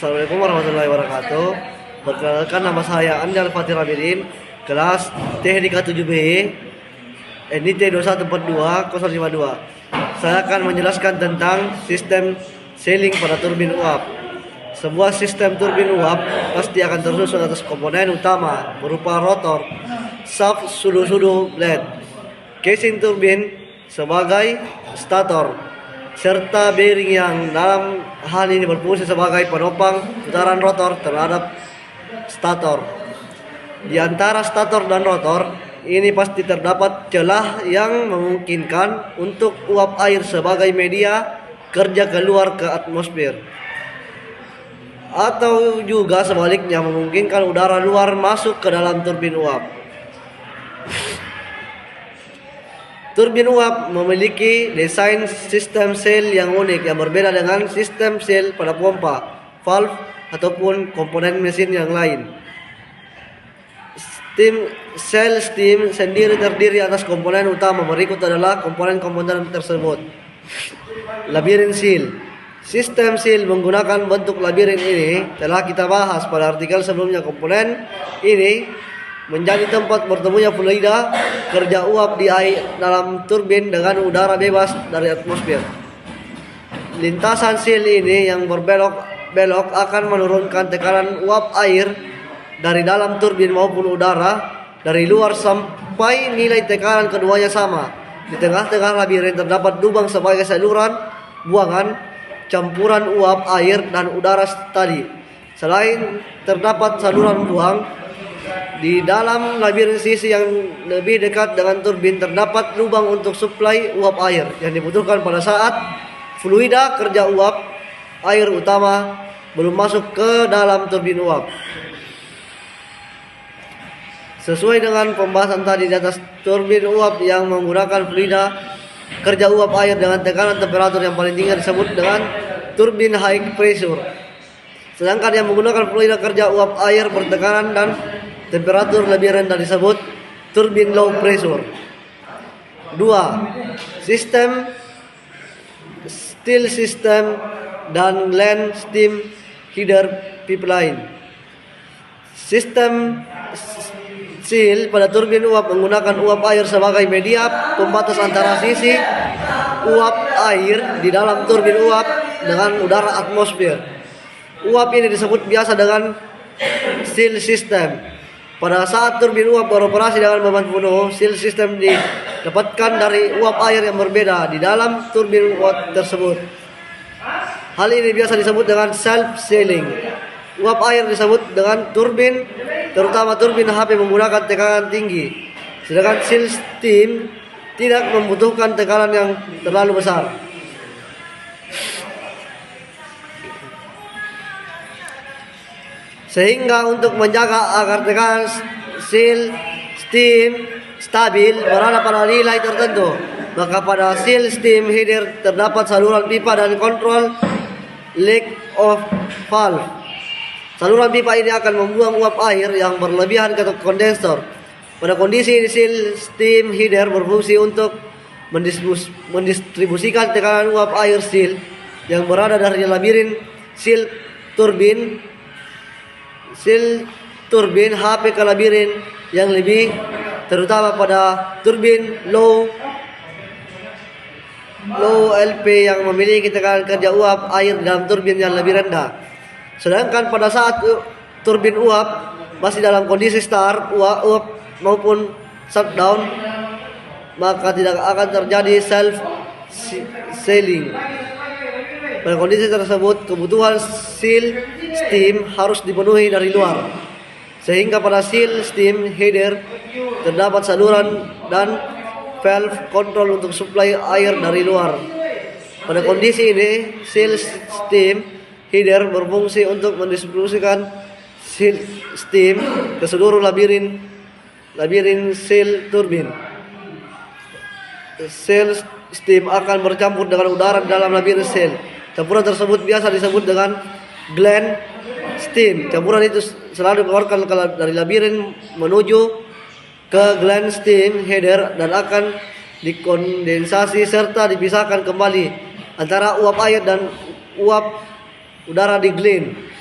Assalamualaikum warahmatullahi wabarakatuh. Perkenalkan, nama saya Andal Fatir Amirin, kelas Teknika 7B, NIT 2142052. Saya akan menjelaskan tentang sistem sealing pada turbin uap. Sebuah sistem turbin uap pasti akan tersusun atas komponen utama berupa rotor, shaft, sudu-sudu blade, casing turbin sebagai stator, serta bearing yang dalam hal ini berfungsi sebagai penopang putaran rotor terhadap stator. Di antara stator dan rotor ini pasti terdapat celah yang memungkinkan untuk uap air sebagai media kerja keluar ke atmosfer, atau juga sebaliknya memungkinkan udara luar masuk ke dalam turbin uap. Turbin uap memiliki desain sistem sel yang unik yang berbeda dengan sistem sel pada pompa, valve, ataupun komponen mesin yang lain. Sel steam sendiri terdiri atas komponen utama. Berikut adalah komponen-komponen tersebut. Labirin seal. Sistem seal menggunakan bentuk labirin ini telah kita bahas pada artikel sebelumnya. Komponen ini menjadi tempat bertemunya fluida kerja uap di air dalam turbin dengan udara bebas dari atmosfer. Lintasan seal ini yang berbelok akan menurunkan tekanan uap air dari dalam turbin maupun udara dari luar sampai nilai tekanan keduanya sama. Di tengah-tengah labirin terdapat lubang sebagai saluran buangan campuran uap air dan udara tadi. Selain terdapat saluran buang, di dalam labirin sisi yang lebih dekat dengan turbin terdapat lubang untuk suplai uap air yang dibutuhkan pada saat fluida kerja uap air utama belum masuk ke dalam turbin uap. Sesuai dengan pembahasan tadi di atas, turbin uap yang menggunakan fluida kerja uap air dengan tekanan temperatur yang paling tinggi disebut dengan turbin high pressure. Sedangkan yang menggunakan fluida kerja uap air bertekanan dan temperatur lebih rendah disebut turbin low pressure. 2. Sistem steel system dan land steam header pipeline. Sistem seal pada turbin uap menggunakan uap air sebagai media pembatas antara sisi uap air di dalam turbin uap dengan udara atmosfer. Uap ini disebut biasa dengan seal system. Pada saat turbin uap beroperasi dengan beban penuh, seal system didapatkan dari uap air yang berbeda di dalam turbin uap tersebut. Hal ini biasa disebut dengan self-sealing. Uap air disebut dengan turbin, terutama turbin HP menggunakan tekanan tinggi. Sedangkan seal steam tidak membutuhkan tekanan yang terlalu besar. Sehingga untuk menjaga agar tekanan seal steam stabil berada pada nilai tertentu, maka pada seal steam header terdapat saluran pipa dan kontrol leak of valve. Saluran pipa ini akan membuang uap air yang berlebihan ke kondensor. Pada kondisi ini, seal steam header berfungsi untuk mendistribusikan tekanan uap air seal yang berada dari labirin seal turbin HP ke labirin yang lebih, terutama pada turbin low LP yang memiliki tekanan kerja uap air dalam turbin yang lebih rendah. Sedangkan pada saat turbin uap masih dalam kondisi start uap maupun shutdown, maka tidak akan terjadi self sealing. Pada kondisi tersebut, kebutuhan seal steam harus dipenuhi dari luar, sehingga pada seal steam header terdapat saluran dan valve kontrol untuk suplai air dari luar. Pada kondisi ini, seal steam header berfungsi untuk mendistribusikan seal steam ke seluruh labirin seal turbin. Seal steam akan bercampur dengan udara di dalam labirin seal. Campuran tersebut biasa disebut dengan gland steam. Campuran itu selalu dikeluarkan dari labirin menuju ke gland steam header dan akan dikondensasi serta dipisahkan kembali antara uap air dan uap udara di gland.